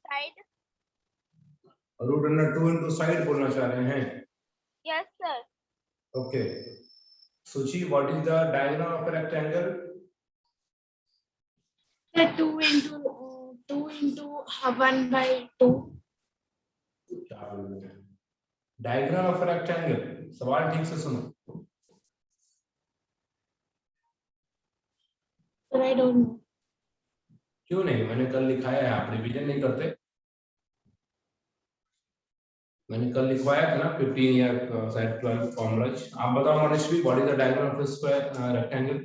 side. Root under 2 into side बोलना चाह रहे हैं? Yes, sir. Okay. Suchi, what is the diagonal of a rectangle? 2 into 1 by 2. Diagonal of a rectangle. सवाल ठीक से सुनो. But I don't know. क्यों नहीं? मैंने कल लिखाया है. आप रिवीजन नहीं करते? मैंने कल लिखवाया था ना 15 या शायद 12 फॉर्मूलाज. आप बताओ Manasvi, what is the diagonal of a square rectangle?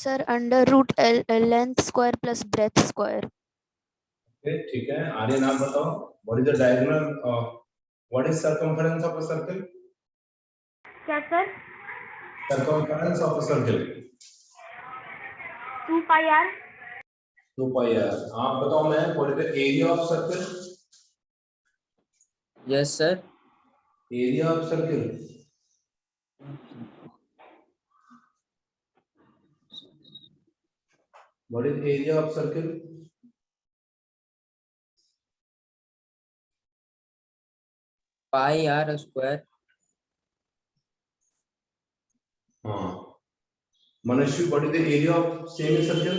Sir under root length square plus breadth square. ठीक है. आर्यन आप बताओ, what is the diagonal what is circumference of a circle? क्या sir? Circumference of a circle 2 pi r. 2 pi r. आप बताओ मैं, what is the area of circle? Yes, sir. Area of circle what is area of circle? Pi r square. हाँ. Manasvi, what is the area of semi circle?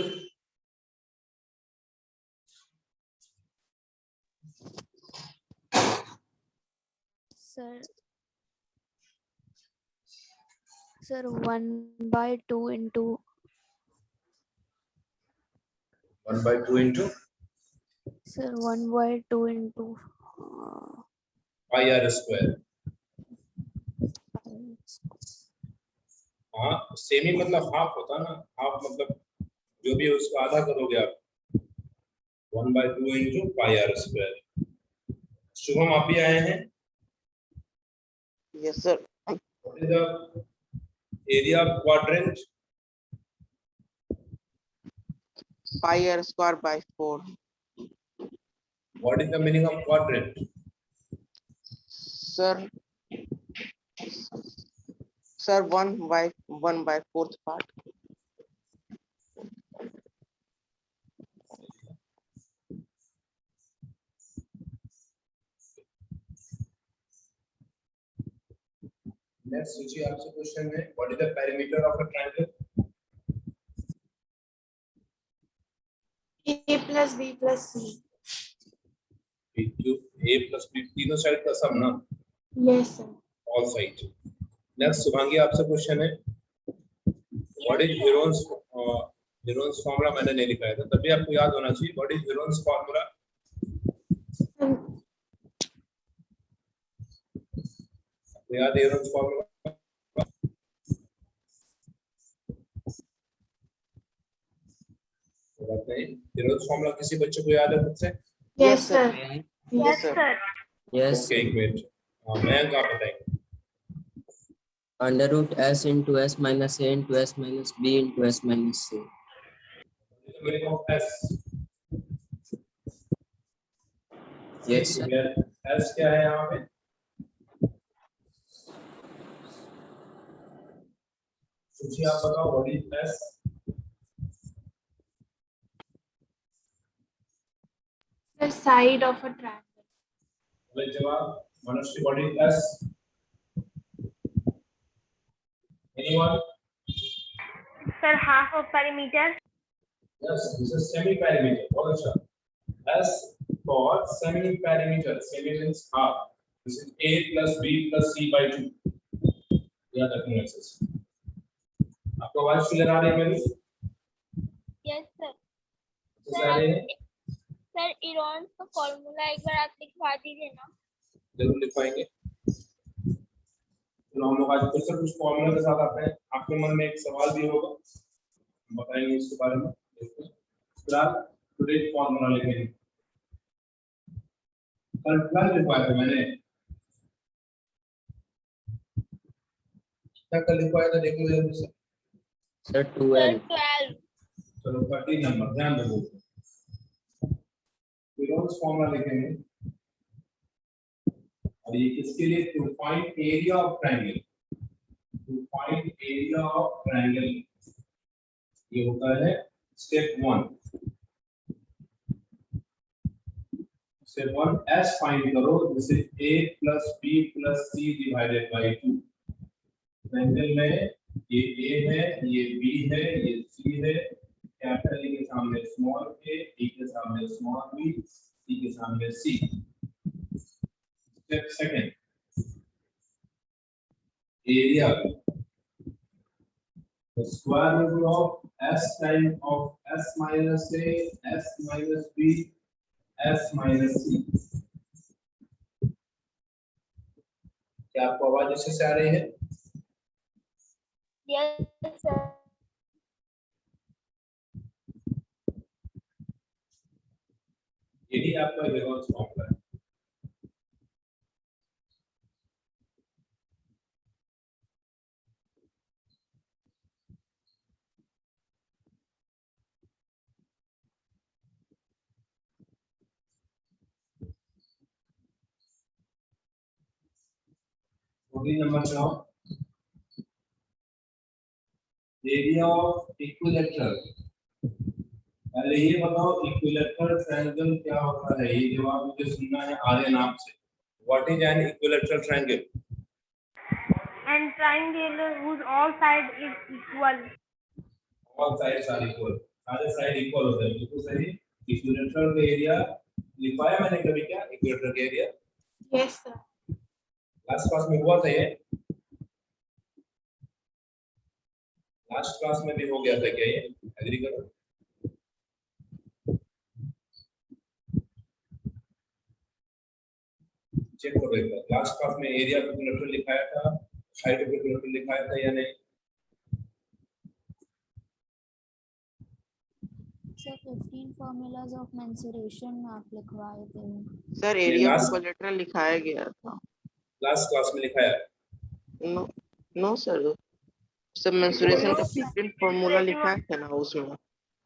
Sir 1 by 2 into 1 by 2 into sir 1 by 2 into pi r square. हाँ, semi मतलब half होता ना. Half मतलब जो भी है उसको आधा करोगे आप. 1 by 2 into pi r square. Shubham, आप भी आए हैं? Yes, sir. What is the area of quadrant? Pi r square by 4. What is the meaning of quadrant? Sir, 1 by 4th part. Next, Suchi, आपसे क्वेश्चन है, what is the perimeter of a triangle? A plus B plus C. A plus B तीनों side का सम ना. Yes, sir. All side. Next, Shubhangi आपसे question है, what is Heron's formula? मैंने नहीं लिखा है था, तभी आपको याद होना चाहिए. What is Heron's formula? याद है Heron's formula? Heron's formula किसी बच्चे को याद है खुद से? Yes, sir. Yes, sir. Yes. Okay, एक मिनट. मैं क्या बताएंगे? Under root s into s minus a into s minus b into s minus c. The meaning of S. Yes, sir. S क्या है यहाँ पे? सुची, आप बताओ, what is S? The side of a triangle. पहले जवाब. मनस्वी, what is S? Anyone? Sir, half of perimeter. Yes, this is semi-perimeter. बहुत अच्छा. S for semi-perimeter. Semi means half. This is A plus B plus C by 2. याद रखना है. आपको आवाज clear आ रही है मेरी? Yes, sir. आ रही है? सर Heron's का फॉर्मूला एक बार आप लिखवा दीजिए ना. जरूर लिखवाएंगे. तो हम लोग आज फिर से कुछ फॉर्मूला के साथ आते हैं. आपके मन में एक सवाल भी होगा, बताएंगे इसके बारे में. फिलहाल टुडे फॉर्मूला लिखेंगे. कल 12 लिखवाया था मैंने. क्या कल लिखवाया था? देखो जल्दी से. Sir 12. चलो 13 नंबर ध्यान दो. Heron's फॉर्मूला लिखेंगे. और ये किसके लिए? To find area of triangle. To find area of triangle ये होता है स्टेप 1. Step 1, S find करो. This is A plus B plus C divided by 2. Triangle में ये A है, ये B है, ये C है. कैपिटल E के सामने स्मॉल a, E के सामने स्मॉल b, C के सामने C. Step second, area. The square root of S times of S minus A, S minus B, S minus C. क्या आपको आवाज अच्छे से आ रही है? Yes, sir. यही आपका रिवर्स फॉर्मूला है. Number 9, area of equilateral. पहले ये बताओ इक्विलैटरल ट्रायंगल क्या होता है. ये जवाब मुझे सुनना है आर्यन नाम से. What is an equilateral triangle? And triangle whose all side is equal. All sides are equal. सारे साइड इक्वल होते हैं. बिल्कुल सही. इक्विलैटरल का एरिया लिखा है मैंने कभी क्या इक्विलैटरल का area? Yes, sir. Last class में हुआ था ये. लास्ट क्लास में भी हो गया था क्या ये? एग्री करो. चेक करो एक बार. लास्ट क्लास में एरिया ऑफ इक्विलैटरल लिखाया था, हाइट ऑफ इक्विलैटरल लिखाया था या नहीं? सर 15 formulas of mensuration आप लिखवाए थे. सर एरिया ऑफ इक्विलैटरल लिखाया गया था. लास्ट क्लास में लिखाया. नो नो सर, सब मेंसुरेशन का 15 फॉर्मूला लिखा है ना उसमें.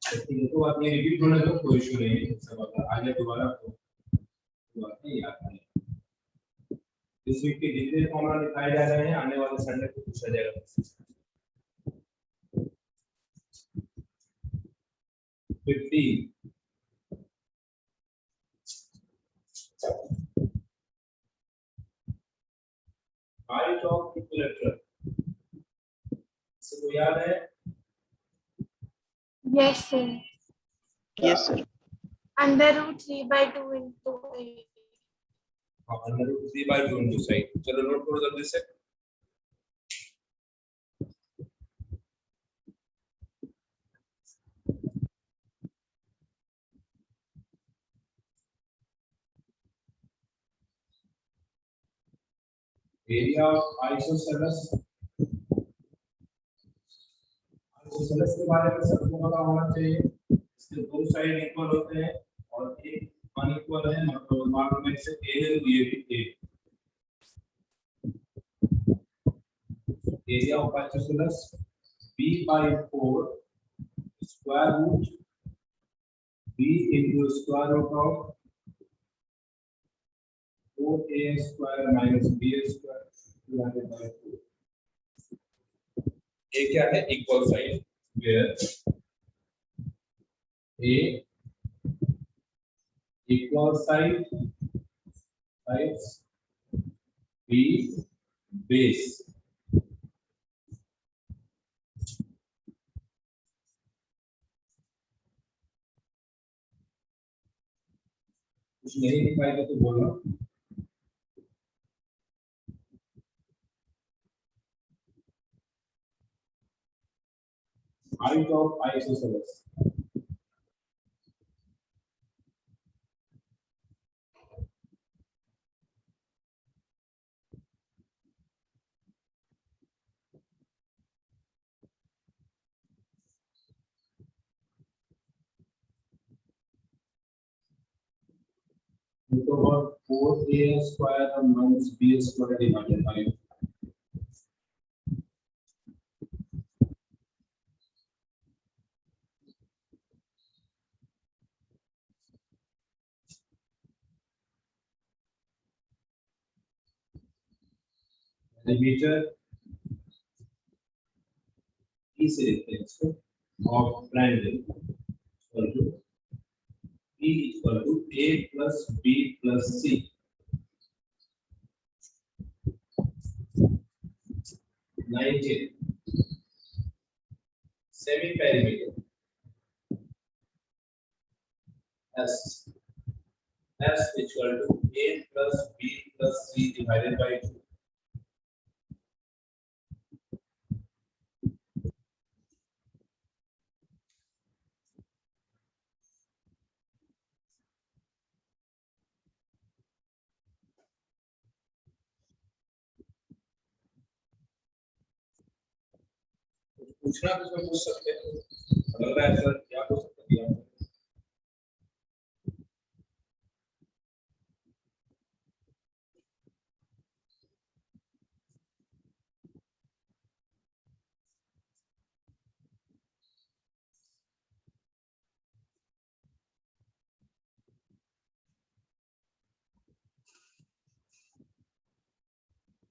तो आप ये रिपीट होने दो, कोई इशू नहीं है. सब आता आगे दोबारा तो बात नहीं याद है. इस वीक के जितने फॉर्मूला लिखाए जा रहे हैं आने वाले संडे को पूछा जाएगा. 15 height of equilateral. इसको याद है? Yes, sir. Yes sir. Under root 3 by 2 into 8. Under root 3 by 2 into side. चलो नोट करो जल्दी से. Area of isosceles. आइसोसेलेस के बारे में सबको पता होना चाहिए. इसके दो साइड इक्वल होते हैं और एक अनइक्वल है. मतलब मालूम है से ए है ये भी A. Area of isosceles b by 4 square root b into square root of 4a square minus b square divided by 4. ये क्या है? Equal side. Where a equal sides b base. कुछ नहीं दिखाई दे तो बोलना. height of isosceles. So 4a square minus b square divided by 2. Meter E से लिखते हैं इसको. of triangle equal to equal to a plus b plus c. 19. Semi perimeter S equal to a plus b plus c divided by 2. पूछना तो इसमें पूछ सकते हैं, लग रहा है सर क्या पूछ सकते हैं?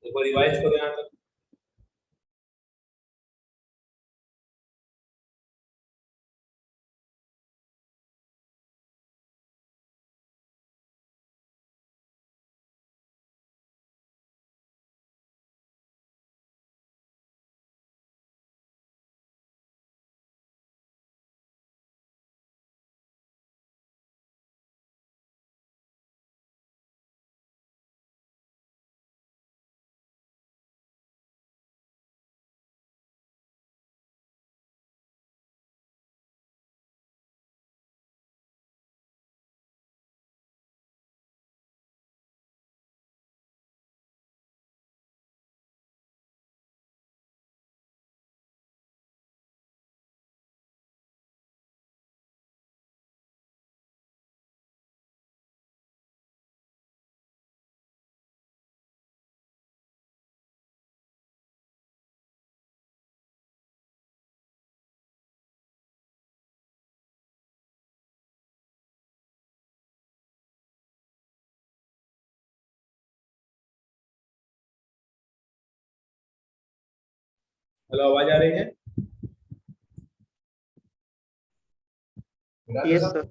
एक बार रिवाइज करो यहाँ तक। हेलो, आवाज आ रही है? Yes sir.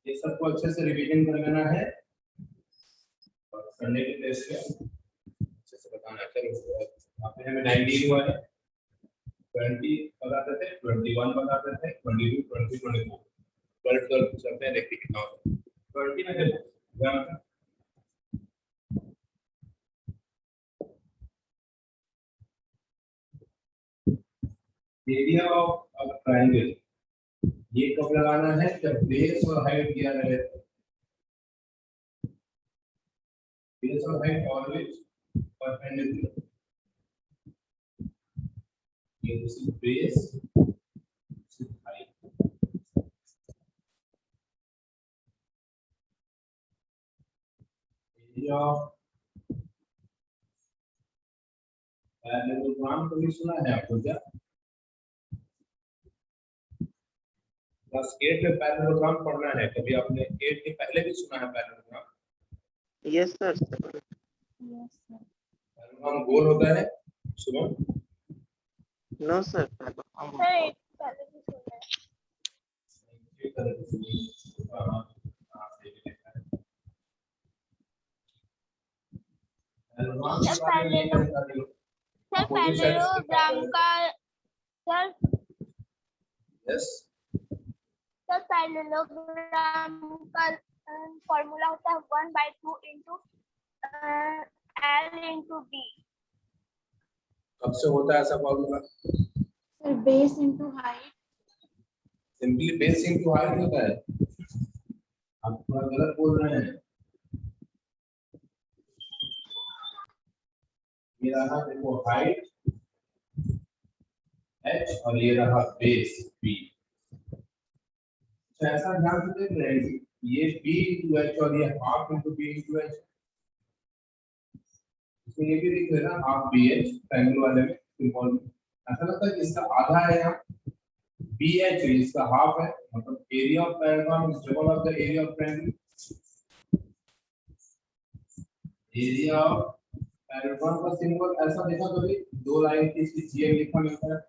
ये सबको अच्छे से रिवीजन कर लेना है और संडे के टेस्ट में अच्छे से बताना है। चलो, आपने हमें 19 हुआ है, 20 बताते थे, 21 बताते थे, 22, 23, 24, 12 चलते हैं, देखते कितना होता है। 20 में देखो क्या होता है। एरिया ऑफ अ ट्रायंगल ये कब लगाना है? जब बेस और हाइट दिया रहे। बेस और हाइट ऑलवेज परपेंडिकुलर। ये this base height. Area of parallelogram कभी सुना है आपको क्या? क्लास 8 में पैरेललोग्राम पढ़ना है, कभी आपने 8 के पहले भी सुना है parallelogram? Yes sir. Yes, sir. Parallelogram गोल होता है, सुनो। No sir. सर एक पहले भी सुना है। ये तरह से सुनिए। हाँ, सही लिखा है। पैरेललोग्राम के बारे में जानकारी लो। सर पैरेललोग्राम का सर यस, सर पैरेललोग्राम का फॉर्मूला होता है 1/2 into L into D। कब से होता है ऐसा formula? Sir, base into height. Simply base into height होता है। आप थोड़ा गलत बोल रहे हैं। ये रहा देखो हाइट h और ये रहा बेस b। तो ऐसा ध्यान से देख रहे हैं, ये b into h और ये half into b into h। इसमें ये भी लिख लेना हाफ bh ट्रायंगल वाले में सिंबल में। ऐसा लगता है कि इसका आधा है यहाँ, bh इसका हाफ है, मतलब area of parallelogram is double of the area of triangle. Area of parallelogram का सिंबल ऐसा देखा कभी? दो लाइन की इसकी GM लिखा मिलता है।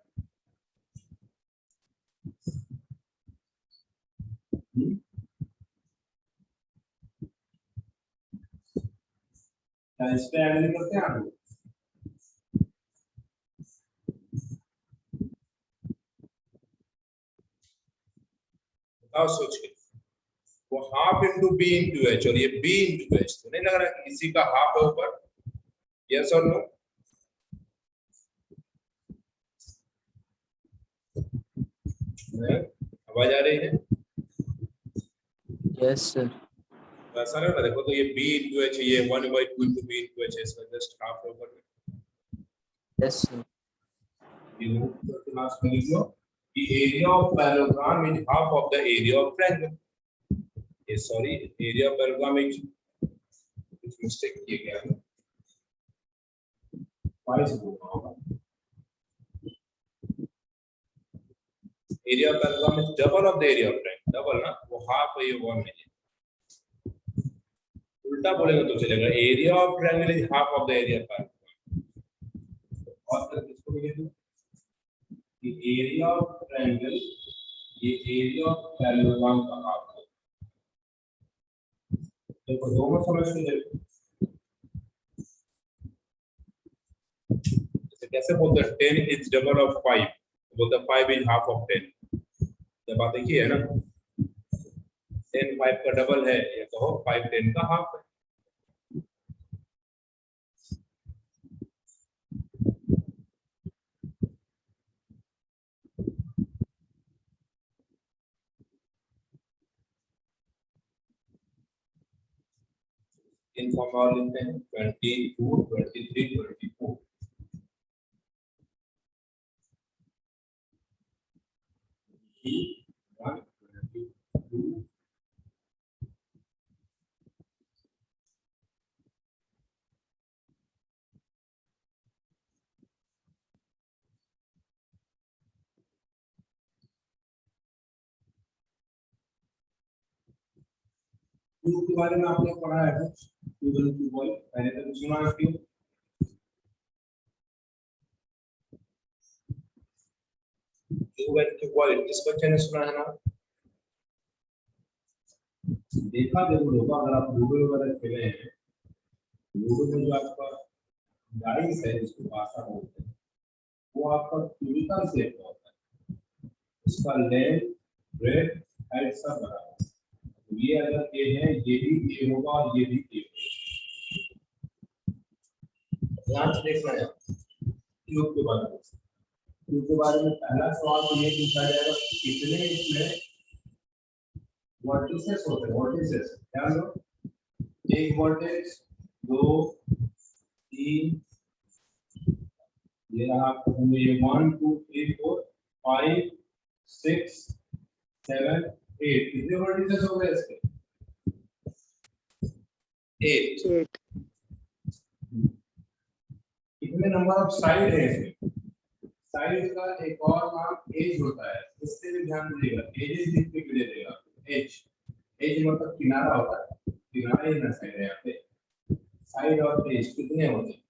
क्या इस पे एग्री करते हैं आप? बताओ सोच के। वो half into b into h और ये बी इंटू एच, तो नहीं लग रहा कि इसी का हाफ है ऊपर? यस और नो? आवाज आ रही है? Yes, sir. तो ऐसा लग रहा, देखो तो ये बी इंटू एच, ये 1/2 इंटू बी इंटू एच है, इसका जस्ट हाफ है ऊपर में। Yes, sir. ये लास्ट में लिख लो कि area of parallelogram is half of the area of triangle. ये sorry, area of parallelogram is, कुछ मिस्टेक किए गया है, ट्वाइस बोलना होगा। Area of parallelogram is double of the area of triangle, double ना, वो हाफ है, ये 1 है। उल्टा बोलेंगे तो चलेगा, area of triangle is half of the area of parallelogram. और फिर किसको लिख दो कि एरिया ऑफ ट्रायंगल, ये एरिया ऑफ पैरेललोग्राम का हाफ है। देखो दोनों समझ के देखो, जैसे कैसे बोलते हैं 10 इज डबल ऑफ 5, बोलते हैं 5 इज हाफ ऑफ 10। जब बात देखिए है ना, 10 5 का डबल है, ये कहो 5 10 का हाफ है। इन फॉर्मूला लिखते हैं 22 23 24। क्यू के बारे में आपने पढ़ा है कुछ? क्यू बॉय मैंने तो कुछ सुना है क्यू। क्यू बॉय किस बच्चे ने सुना है ना? देखा जरूर होगा अगर आप लूडो वगैरह खेले हैं। लूडो में जो आपका डाइस है, जिसको पासा बोलते हैं, वो आपका क्यूबिकल शेप का होता है। उसका लेंथ, ब्रेथ, हाइट सब बराबर। ये अगर ए है, ये भी ए होगा और ये भी ए होगा। ध्यान से देखना है क्यूब के बारे में। क्यूब के बारे में पहला सवाल तो ये पूछा जाएगा, कितने इसमें वर्टिसेस होते हैं? वर्टिसेस ध्यान दो, एक वर्टेक्स, 2 3, ये रहा आपको 1 2 3 4 5 6 7 8। कितने वर्टिसेस हो गए इसके? 8। कितने नंबर ऑफ साइड है इसमें? साइड का एक और नाम एज होता है, इससे भी ध्यान दीजिएगा। एजेस लिखने के लिए देगा एज। एज मतलब किनारा होता है, किनारा ही ना साइड है। यहाँ पे साइड और एज कितने होते हैं?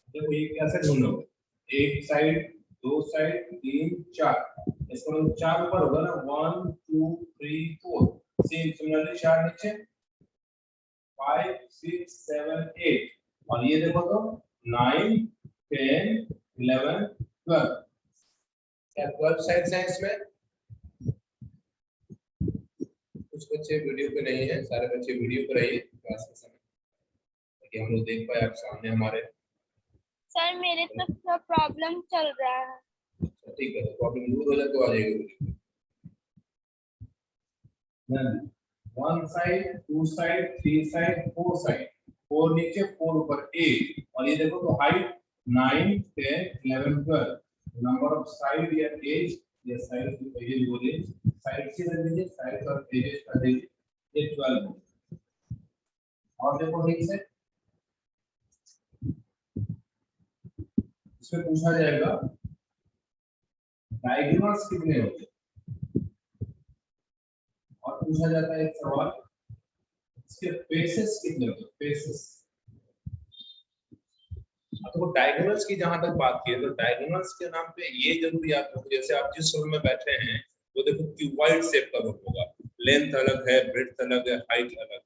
देखो ये कैसे ढूंढोगे? एक साइड, 2 साइड, 3 4, इसका मतलब 4 ऊपर होगा ना, 1 2 3 4। सेम सिमिलरली 4 नीचे, 5 6 7 8। और ये देखो तो 9 10 11 12। क्या 12 साइड्स हैं इसमें? कुछ बच्चे वीडियो पे नहीं है, सारे बच्चे वीडियो पे रहिए क्लास के समय, ताकि हम लोग देख पाए आप सामने हमारे। सर मेरे तो प्रॉब्लम चल रहा है। ठीक है, तो प्रॉब्लम दूर हो जाए तो आ जाएगा। 1 साइड, 2 साइड, 3 साइड, 4 साइड, 4 नीचे 4 ऊपर 8। और ये देखो तो हाइट 9 10 11 12। नंबर ऑफ साइड या एज, या साइड की एज बोले, साइड से रख दीजिए, साइड और एजेस कर दीजिए, ये 12 हो। और देखो ठीक से इसमें पूछा जाएगा डायगोनल्स कितने होते हैं, और पूछा जाता है एक सवाल, इसके फेसेस कितने होते हैं? फेसेस। तो डायगोनल्स की जहां तक बात की है, तो डायगोनल्स के नाम पे ये जरूर याद रखो, जैसे आप जिस रूम में बैठे हैं वो देखो क्यूबॉइड शेप का रूम होगा, लेंथ अलग है, ब्रेड्थ अलग है, हाइट अलग।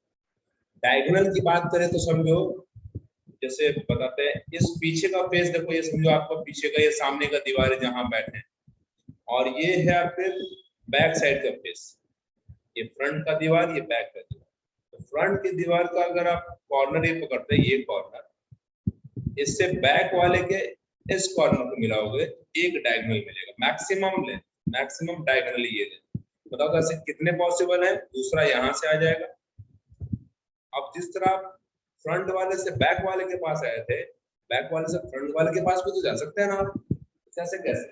डायगोनल की बात करें तो समझो, जैसे बताते हैं, इस पीछे का फेस देखो, ये समझो आपका पीछे का, ये सामने का दीवार है जहां बैठे हैं, और ये है आपके बैक साइड का फेस। ये फ्रंट का दीवार, ये बैक का दीवार। तो फ्रंट की दीवार का अगर आप कॉर्नर ये पकड़ते हैं, ये कॉर्नर, इससे बैक वाले के इस कॉर्नर को मिलाओगे, एक डायगोनल मिलेगा। मैक्सिमम लेंथ, मैक्सिमम डायगोनल ये लेंथ। बताओ ऐसे कितने पॉसिबल है? दूसरा यहाँ से आ जाएगा। अब जिस तरह आप फ्रंट वाले से बैक वाले के पास आए थे, बैक वाले से फ्रंट वाले के पास भी तो जा सकते हैं ना आप। कैसे कैसे?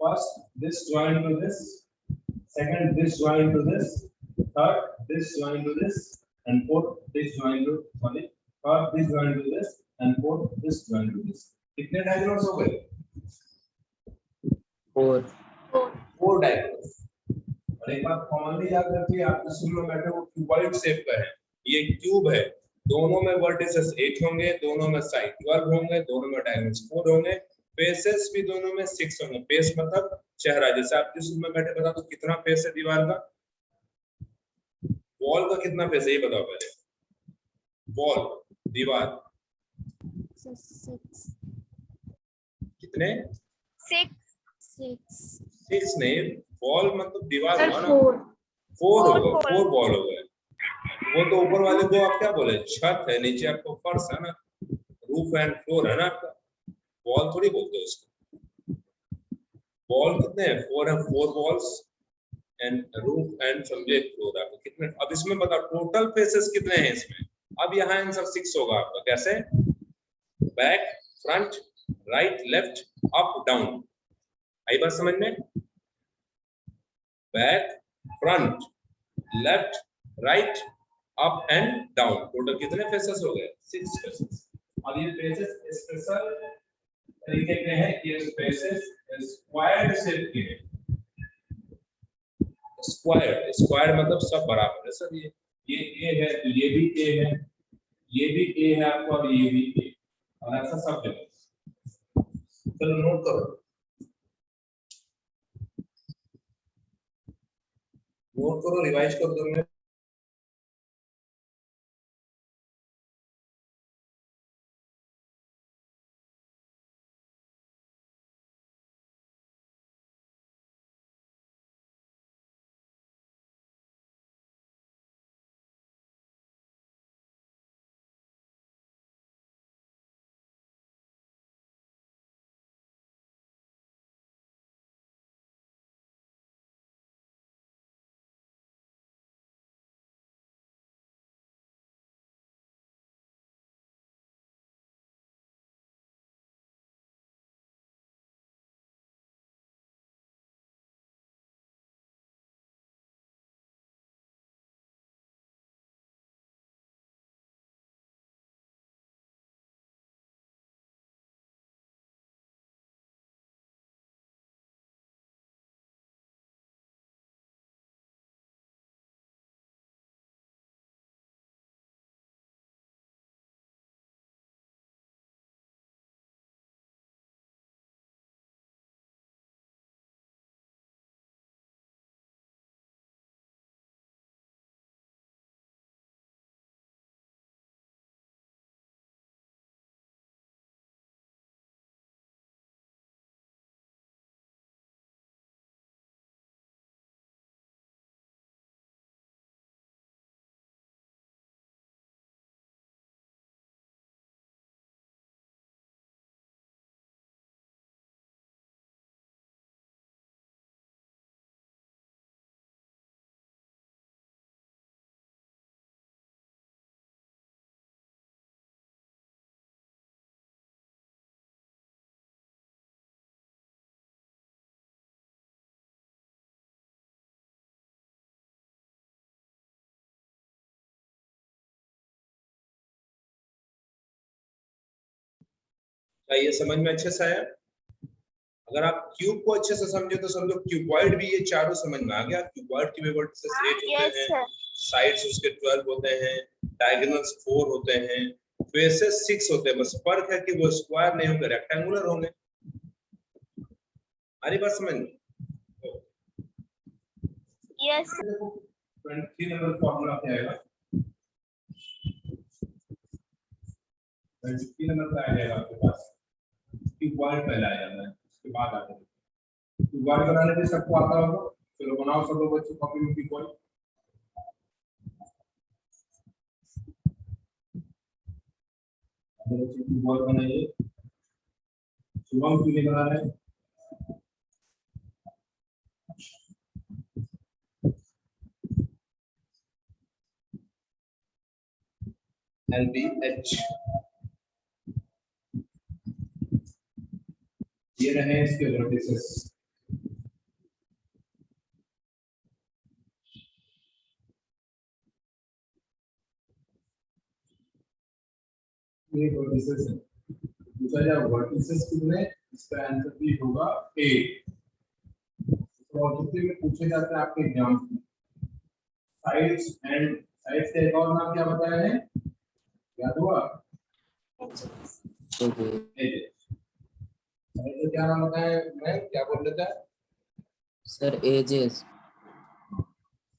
First this join to this, second this join to this, third this join to this, and fourth this join to, sorry, third this join to this, and fourth this join to this. कितने diagonals हो गए? 4 diagonals. और एक बात commonly याद रखिए, आप जिस रूम में बैठे हो वो क्यूबॉइड शेप का है, ये क्यूब है, दोनों में वर्टिसेस 8 होंगे, दोनों में साइड 12 होंगे, दोनों में डायगोनल्स 4 होंगे, फेसेस भी दोनों में 6 होंगे। फेस मतलब चेहरा। जैसे आप जिस रूम में बैठे, बता दो कितना फेस है दीवार का, वॉल का कितना फेस है ये बताओ पहले। वॉल, दीवार कितने? 6 नहीं, वॉल मतलब दीवार सर हुआ ना, 4 4 होगा, 4 वॉल हो गए। वो तो ऊपर वाले को आप क्या बोले, छत है, नीचे आपको फर्श है ना, रूफ एंड फ्लोर है ना आपका, वॉल थोड़ी बोलते हैं उसको। वॉल कितने हैं? 4 है, 4 वॉल्स एंड रूफ एंड समझे फ्लोर। आपको कितने? अब इसमें बताओ टोटल फेसेस कितने हैं इसमें। अब यहाँ आंसर 6 होगा आपका। कैसे? Back, front, right, left, up, down. आई बात समझ में? Back, front, left, right, up and down. Total कितने फेसेस हो गए? 6 फेसेस। अब ये फेसेस स्पेशल तरीके के हैं, ये फेसेस स्क्वायर शेप के हैं। स्क्वायर, स्क्वायर मतलब सब बराबर है सर। ये ए है तो ये भी ए है, ये भी ए है आपका, और ये भी ए, और ऐसा सब जगह। चलो नोट करो, नोट करो, रिवाइज कर दो। क्या ये समझ में अच्छे से आया? अगर आप क्यूब को अच्छे से समझे तो समझो क्यूबॉइड भी ये चारों समझ में आ गया। क्यूबॉइड की वर्टिसेस 8 होते हैं, साइड्स उसके 12 होते हैं, डायगोनल्स 4 होते हैं, फेसेस 6 होते हैं। बस फर्क है कि वो स्क्वायर नहीं होंगे, रेक्टेंगुलर होंगे। हमारी बात समझ में? यस। 23 नंबर फॉर्मूला क्या आएगा? 23 नंबर का आ जाएगा आपके पास। क्यूबॉइड पहले आ जाता है, उसके बाद आता है क्यूबॉइड। बनाने भी सबको आता होगा, चलो बनाओ सब लोग बच्चों कॉपी में क्यूबॉइड। बच्चे क्यूबॉइड बनाइए। शुभम क्यों नहीं बना रहे? LBH ये रहे इसके वर्टिसेस। ये वर्टिसेस है। पूछा जाए वर्टिसेस कितने, इसका आंसर भी होगा 8। और कितने में पूछे जाते हैं आपके एग्जाम में? साइड्स एंड साइड्स का एक और नाम क्या बताया है, याद हुआ? एजेस। साइड का क्या नाम बताया? मैं क्या बोल रहा था सर? एजेस।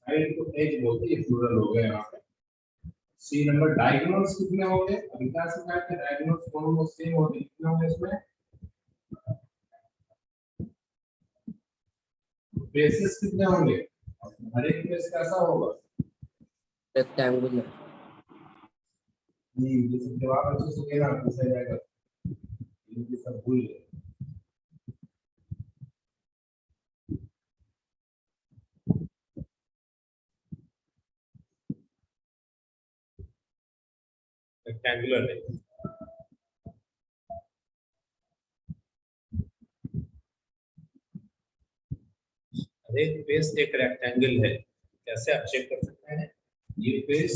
साइड को एज बोलते हैं, प्लूरल हो गया यहाँ पे। सी नंबर डायगोनल्स कितने होंगे? अभी क्या सिखाया था? डायगोनल्स दोनों सेम होते हैं, कितने होंगे इसमें? बेसिस कितने होंगे? हर एक बेस कैसा होगा? रेक्टेंगुलर। नहीं, ये सब जवाब अच्छे से देना, पूछा जाएगा। ये सब भूल गए। रेक्टेंगुलर नहीं। एक बेस एक रेक्टेंगल है, कैसे आप चेक कर सकते हैं? ये बेस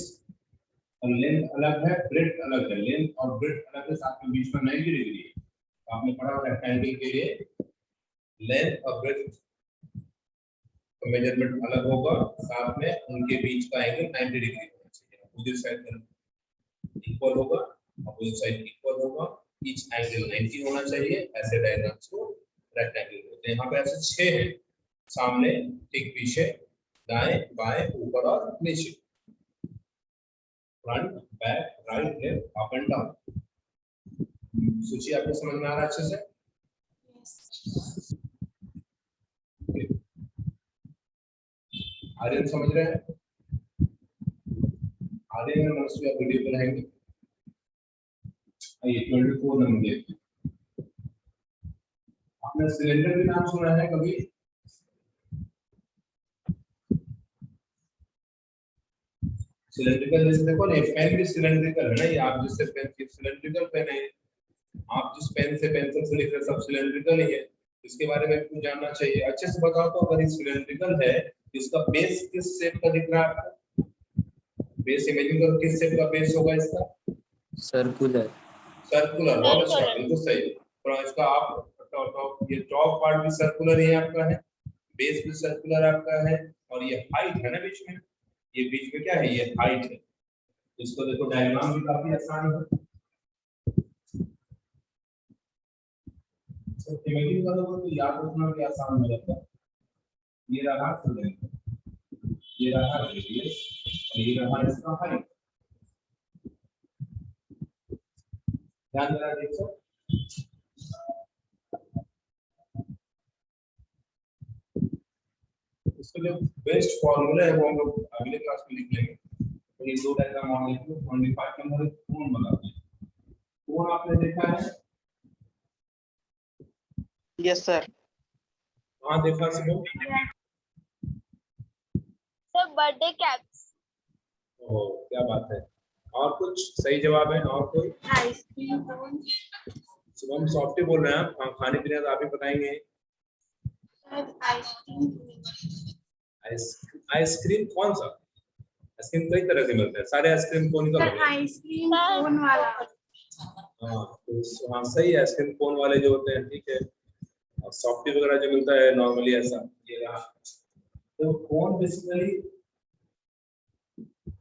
और लेंथ अलग है, ब्रेड्थ अलग है। लेंथ और ब्रेड्थ अलग है, साथ में बीच में 90 डिग्री है। तो आपने पढ़ा रेक्टेंगल के लिए लेंथ और ब्रेड्थ का मेजरमेंट अलग होगा, साथ में उनके बीच का एंगल 90 डिग्री होना चाहिए। अपोजिट साइड इक्वल होगा, अपोजिट साइड इक्वल होगा, ईच एंगल 90 होना चाहिए। ऐसे डायग्राम्स को रेक्टेंगल बोलते हैं। यहाँ पे ऐसे 6 हैं, सामने, ठीक पीछे, दाएं बाएं, ऊपर और नीचे, front back right left up and down. सूची आपको समझ में आ रहा है अच्छे से? आर्यन समझ रहे हैं? आर्यन में नोट्स या वीडियो पे रहेंगे। आइए 24 नंबर देखते हैं। आपने सिलेंडर के नाम सुना है कभी? सिलेंड्रिकल जैसे देखो ना, पेन भी सिलेंड्रिकल है ना। ये आप जिससे पेन की सिलेंड्रिकल पेन है, आप जिस पेन से पेंसिल से लिख रहे सब सिलेंड्रिकल ही है। इसके बारे में आपको जानना चाहिए। अच्छे से बताओ तो, अगर ये सिलेंड्रिकल है, इसका बेस किस शेप का दिख रहा है आपको? बेस इमेजिन करो, किस शेप का बेस होगा इसका? सर्कुलर। सर्कुलर, बहुत अच्छा, बिल्कुल सही। और इसका आप ये टॉप पार्ट भी सर्कुलर ही आपका है, बेस भी सर्कुलर आपका है, और ये हाइट है ना बीच में, ये बीच में क्या है? ये हाइट है। इसको देखो डायग्राम भी काफी आसान है। तो इमेजिन करोगे तो याद रखना भी आसान हो जाता है। ये रहा सिलेंडर, ये रहा रेडियस, और ये रहा इसका हाइट। ध्यान देना, देखो इसके लिए बेस्ट फॉर्मूला है, वो हम लोग अगले क्लास में लिख लेंगे। तो ये दो डायग्राम और लिख लो। 25 नंबर कोण बनाते हैं। कोण आपने देखा है? Yes sir. हाँ देखा सब। Sir birthday caps. ओ क्या बात है। और कुछ सही जवाब है? और कोई? Ice cream cone. सुबह हम सॉफ्टी बोल रहे हैं, आप खाने पीने का आप ही बताएंगे। आइसक्रीम कौन सा? आइसक्रीम कई तरह के मिलते हैं, सारे आइसक्रीम कोन का बने? आइसक्रीम कोन वाला। हाँ तो हाँ सही है, आइसक्रीम कोन वाले जो होते हैं, ठीक है। और सॉफ्टी वगैरह जो मिलता है नॉर्मली ऐसा, ये रहा। तो कोन बेसिकली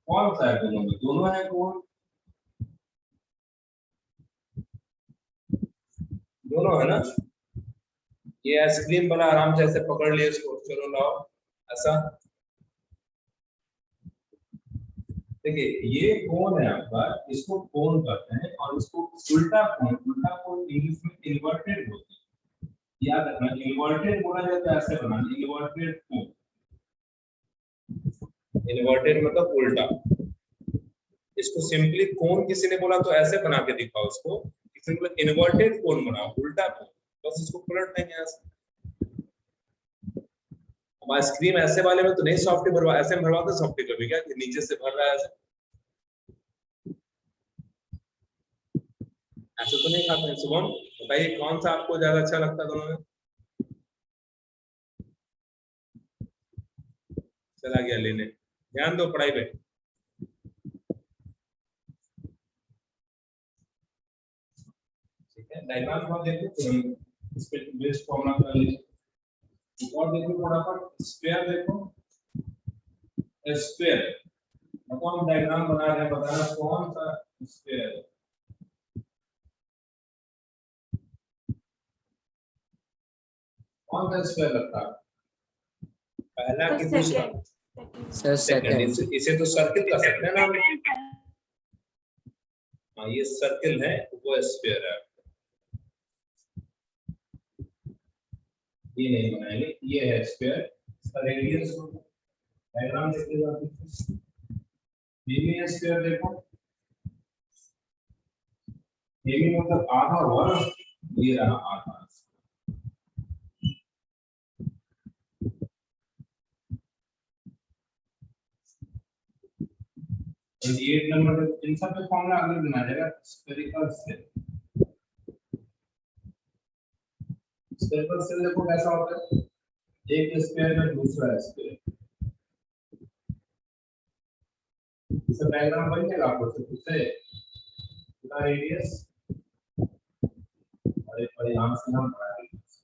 कौन सा है? दोनों में, दोनों है कोन, दोनों है ना। ये आइसक्रीम वाला आराम से ऐसे पकड़ लिए इसको, चलो लाओ ऐसा, देखिए ये कोण है आपका, इसको कोण कहते हैं, और इसको उल्टा कोण इंग्लिश में इन्वर्टेड बोलते हैं। याद रखना, इन्वर्टेड बोला जाए तो ऐसे बनाना, इन्वर्टेड कोण। इन्वर्टेड मतलब उल्टा। इसको सिंपली कोण किसी ने बोला तो ऐसे बना के दिखाओ उसको, किसी ने बोला इन्वर्टेड कोण बनाओ, उल्टा कोण, बस इसको पलट देंगे ऐसे। अब आइसक्रीम ऐसे वाले में तो नहीं सॉफ्टी भरवा, ऐसे में भरवाते सॉफ्टी कभी क्या कि नीचे से भर रहा है ऐसे, ऐसे तो नहीं खाते हैं। शुभम बताइए कौन सा आपको ज्यादा अच्छा लगता है दोनों में? चला गया लेने, ध्यान दो पढ़ाई पे। ठीक है, डायग्राम को देखो, इस पे बेस्ड फॉर्मूला कर लीजिए। और देखो फटाफट, स्क्वायर देखो, स्क्वायर मतलब हम डायग्राम बना रहे हैं, बताना कौन सा स्क्वायर है। कौन सा स्क्वायर लगता है, पहला कि दूसरा? Sir second. सेकंड। इसे तो सर्किल कह सकते हैं ना हम। हाँ ये सर्किल है, वो स्क्वायर है। ये नहीं बनाएंगे, ये है स्क्वायर, इसका रेडियस डायग्राम देखिएगा। बीमी स्क्वायर देखो, बीमी मतलब आधा वर्ग, ये रहा आधा। 28 नंबर इन सब पे फॉर्मूला अगले दिन आ जाएगा। स्फेरिकल से स्फेरिकल से देखो कैसा होता है, एक स्क्वायर में दूसरा स्क्वायर, इसका डायग्राम बन जाएगा आपको। तो उससे पूरा रेडियस और एक परिणाम से हम बड़ा रेडियस।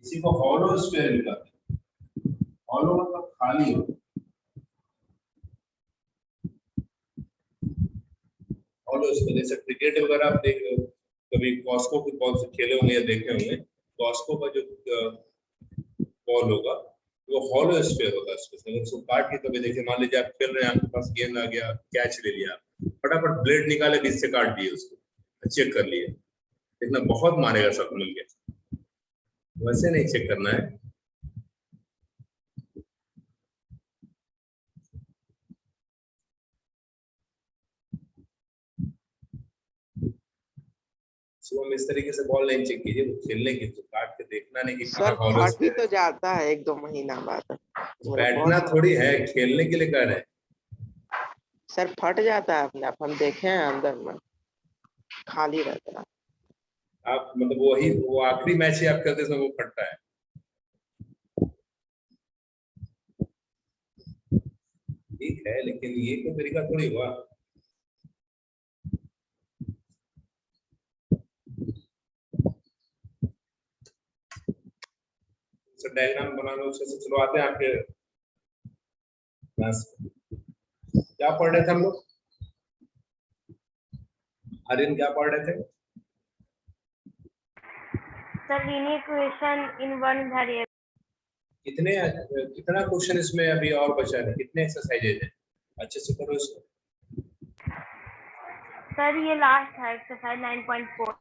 इसी को हॉलो स्क्वायर भी कहते हैं। हॉलो मतलब खाली हो, हॉलो स्क्वायर। जैसे क्रिकेट वगैरह आप देख कभी कॉस्को के बॉल से खेले होंगे या देखे होंगे, कॉस्को का जो बॉल होगा वो हॉलो स्क्वायर होगा। इसमें उसको काट के कभी देखिए, मान लीजिए आप खेल रहे हैं, आपके पास गेंद आ गया, कैच ले लिया, फटाफट ब्लेड निकाले, बीच से काट दिए उसको, चेक कर लिए, देखना बहुत मारेगा सब मिल के। वैसे नहीं चेक करना है। सुबह इस तरीके से बॉल नहीं चेक कीजिए, वो खेलने की तो काट के देखना नहीं कि सर हॉलो फट ही तो जाता है 1-2 महीना बाद। बैठना थोड़ी है, खेलने के लिए कह रहे हैं। सर फट जाता है अपने आप, हम देखे हैं अंदर में खाली रहता है। आप मतलब वही वो आखिरी मैच ही आप खेलते समय वो फटता है। ठीक है, लेकिन ये तो तरीका थोड़ी हुआ। सर डायग्राम बना लो उससे। चलो आते हैं आपके क्लास। क्या पढ़ रहे थे हम लोग? आर्यन क्या पढ़ रहे थे? Sir, linear equation in one variable. कितना क्वेश्चन इसमें अभी और बचा है, कितने एक्सरसाइजेज हैं? अच्छे से करो इसको। Sir, ये लास्ट है एक्सरसाइज 9.4.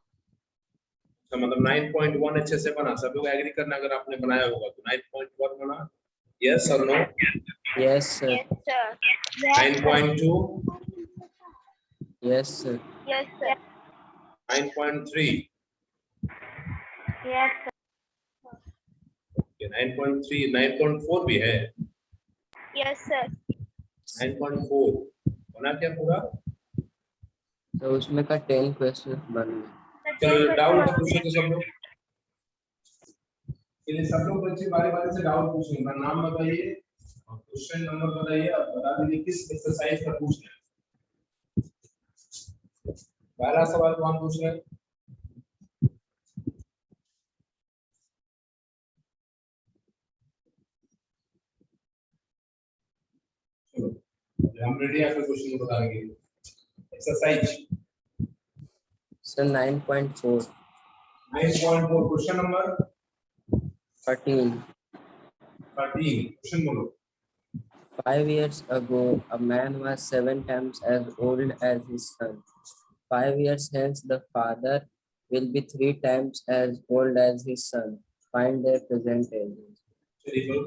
तो मतलब 9.1 अच्छे से बना, सब लोग एग्री करना अगर आपने बनाया होगा तो। 9.1 बना, यस और no? Yes sir. Yes, sir. 9.2, yes sir. Yes, sir. 9.3, Yes, sir. 9.3, 9.4 भी है। Yes, sir. 9.4 बना क्या पूरा? तो उसमें का 10 क्वेश्चन बन गए। चलो डाउट पूछो तो सब लोग, चलिए सब लोग बच्चे बारी बारी से डाउट पूछेंगे। मेरा नाम बताइए और क्वेश्चन नंबर बताइए, और बता दीजिए किस एक्सरसाइज का पूछना है। पहला सवाल कौन पूछ रहे हैं? हम रेडी आपके क्वेश्चन को बताएंगे। Exercise So 9.4. 9.4 question number 13. 13 question बोलो। 5 years ago, a man was 7 times as old as his son. 5 years hence, the father will be 3 times as old as his son. Find their present ages. चलिए बहुत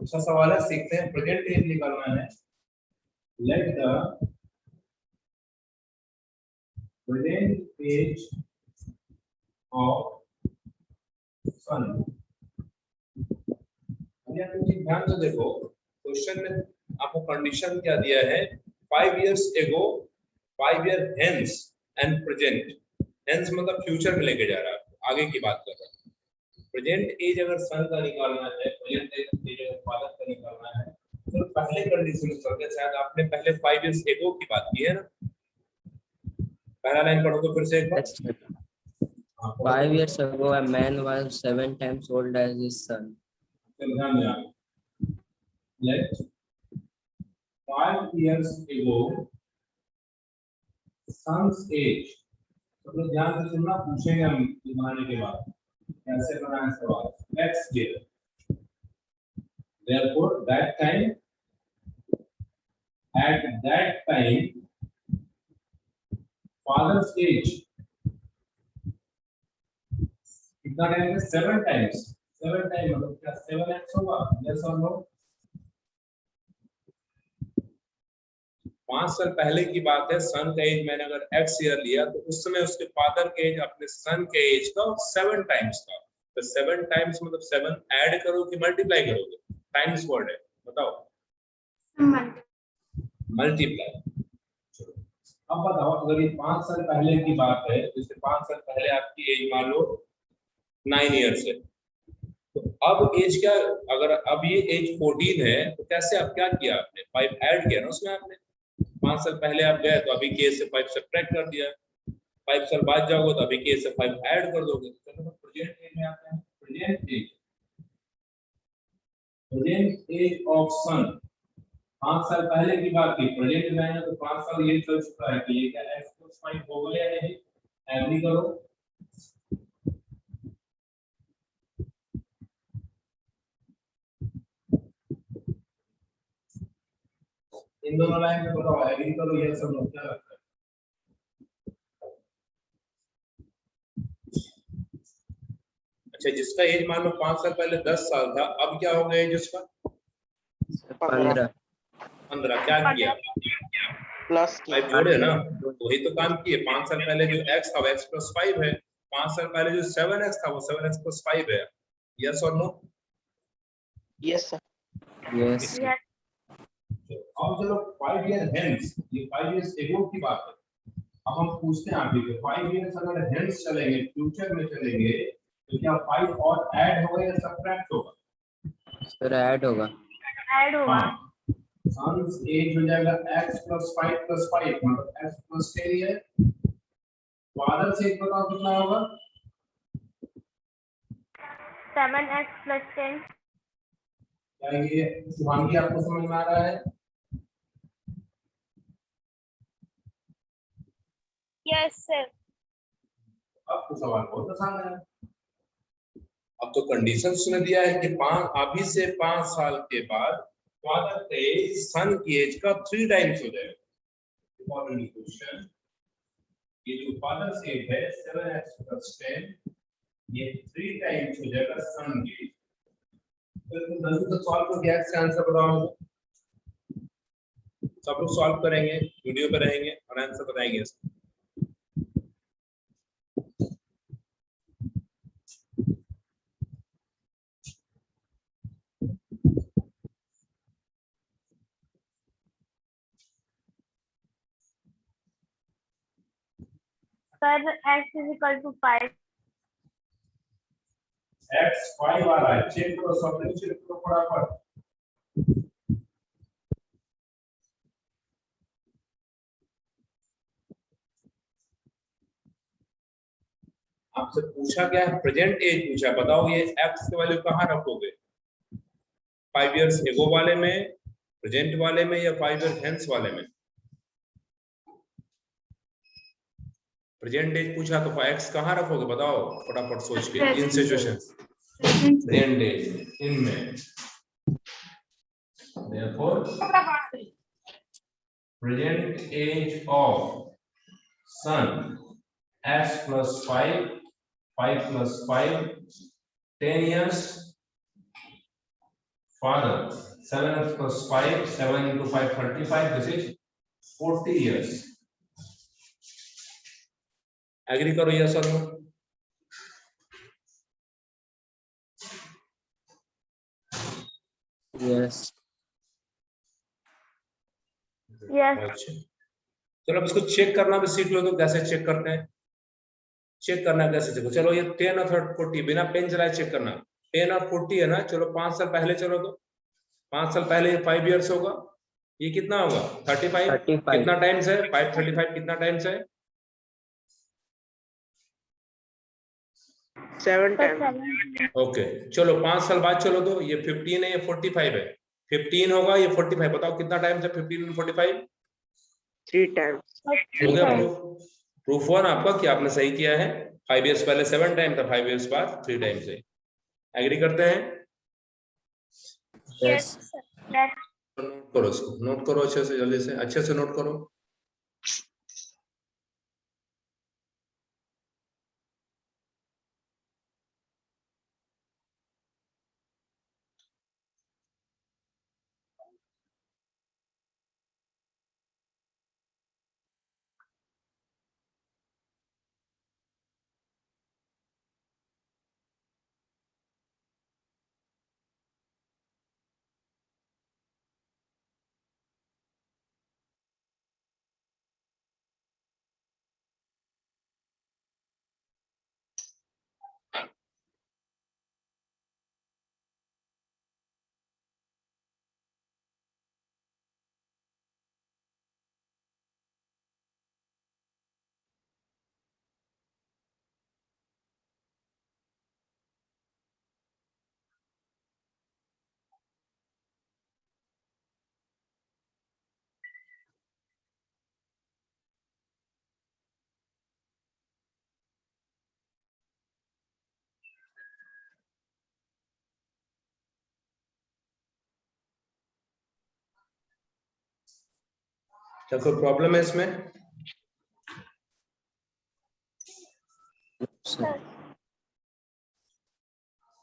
अच्छा सवाल है, सीखते हैं। Present age निकालना है। Let the present age of son. अभी आप एक ध्यान से देखो, क्वेश्चन में आपको कंडीशन क्या दिया है? 5 years ago, 5 year hence and present. Hence मतलब फ्यूचर में लेके जा रहा है, आगे की बात कर रहा है। प्रेजेंट एज अगर सन का निकालना है, प्रेजेंट एज अगर फादर का निकालना है, तो पहले कंडीशन में चलते हैं। शायद आपने पहले 5 years ago की बात की है ना? पहला लाइन पढ़ो तो फिर से एक बार। Let's check. 5 years ago, a man was 7 times old as his son. ध्यान देना। Let 5 years ago son's age। तो लोग ध्यान से सुनना, पूछेंगे हम बनाने के बाद कैसे बनाएं सवाल। Let's give therefore at that time father's age कितना टाइम है? 7 times। 7 टाइम मतलब क्या 7x होगा? यस और नो? 5 साल पहले की बात है। सन का एज मैंने अगर x ईयर लिया तो उस समय उसके फादर के एज अपने सन के एज का 7 टाइम्स था। तो 7 टाइम्स मतलब 7 ऐड करो कि मल्टीप्लाई करोगे? टाइम्स वर्ड है, बताओ। मल्टीप्लाई। अब बताओ, अगर ये 5 साल पहले की बात है, जैसे 5 साल पहले आपकी एज मान लो 9 ईयर्स है, तो अब एज क्या? अगर अब ये एज 14 है तो कैसे आप क्या किया? आपने 5 ऐड किया ना उसमें आपने। 5 साल पहले आप गए तो अभी के से 5 सब्ट्रैक्ट कर दिया। 5 साल बाद जाओगे तो अभी के से 5 ऐड कर दोगे। चलो प्रेजेंट एज में आते हैं। प्रेजेंट एज ऑफ सन। 5 साल पहले की बात की, प्रेजेंट में है तो 5 साल ये चल चुका है कि ये क्या x + 5 होगा या नहीं? एग्री करो। इन दोनों लाइन में बताओ, एग्री करो या सब लोग क्या लगता है? अच्छा, जिसका एज मान लो 5 साल पहले 10 साल था, अब क्या हो गया एज उसका? 15. 15। क्या किया? प्लस फाइव जोड़े ना, वही तो काम किए। 5 साल पहले जो x था वो x + 5 है। 5 साल पहले जो 7x था वो 7x + 5 है। यस और no? Yes sir. Yes. Yes. अब चलो 5 year hence, ये 5 years ago की बात है। अब हम पूछते हैं आप ही को, 5 years अगर hence चलेंगे, फ्यूचर में चलेंगे, तो क्या 5 और ऐड होगा या सब्ट्रैक्ट होगा? Sir, add होगा. Add होगा। सन्स एज हो जाएगा x + 5 + 5 मतलब x + 10 है। फादर से एक बताओ कितना होगा? 7x + 10। क्या ये शुभांगी आपको समझ में आ रहा है? Yes, sir. अब तो सवाल बहुत आसान है। अब तो कंडीशन उसने दिया है कि 5 अभी से 5 साल के बाद फादर के सन की एज का 3 टाइम्स हो जाएगा। इंपॉर्टेंट क्वेश्चन, ये जो फादर से एज है 7x + 10, ये 3 टाइम्स हो जाएगा सन की। तो जल्दी से सॉल्व करके x का आंसर बताओ। सब लोग सॉल्व करेंगे, वीडियो पे रहेंगे और आंसर बताएंगे इसका। Sir, x = 5. x 5 आ रहा है, चेक करो, सब लोग चेक करो फटाफट। आपसे पूछा क्या है? प्रेजेंट एज पूछा। बताओ ये x की वैल्यू कहाँ रखोगे? 5 years ago वाले में, प्रेजेंट वाले में या 5 years hence वाले में? प्रेजेंट एज पूछा तो x कहाँ रखोगे बताओ फटाफट सोच के इन सिचुएशन प्रेजेंट एज इनमें therefore present age of son s plus 5 5 plus 5 10 years father 7x plus 5 7 into 5 35 this is 40 years agree करो yes or no Yes. Yes. अच्छा चलो अब इसको चेक करना भी सीख लो तो कैसे चेक करते हैं चेक करना कैसे चेक चलो ये 10 और 40 बिना पेन चलाए चेक करना 10 और 40 है ना चलो 5 साल पहले चलो तो 5 साल पहले ये 5 इयर्स होगा ये कितना होगा 35 35. कितना टाइम्स है 535 कितना टाइम्स है 7 times. ओके चलो 5 साल बाद चलो तो ये 15 है ये 45 है 15 होगा ये 45 बताओ कितना टाइम्स है 15 और 45 3 times. हो गया प्रूफ हुआ ना आपका कि आपने सही किया है 5 इयर्स पहले 7 टाइम था 5 इयर्स बाद 3 टाइम्स है एग्री करते हैं Yes. नोट करो इसको नोट करो अच्छे से जल्दी से अच्छे से नोट करो क्या कोई प्रॉब्लम है इसमें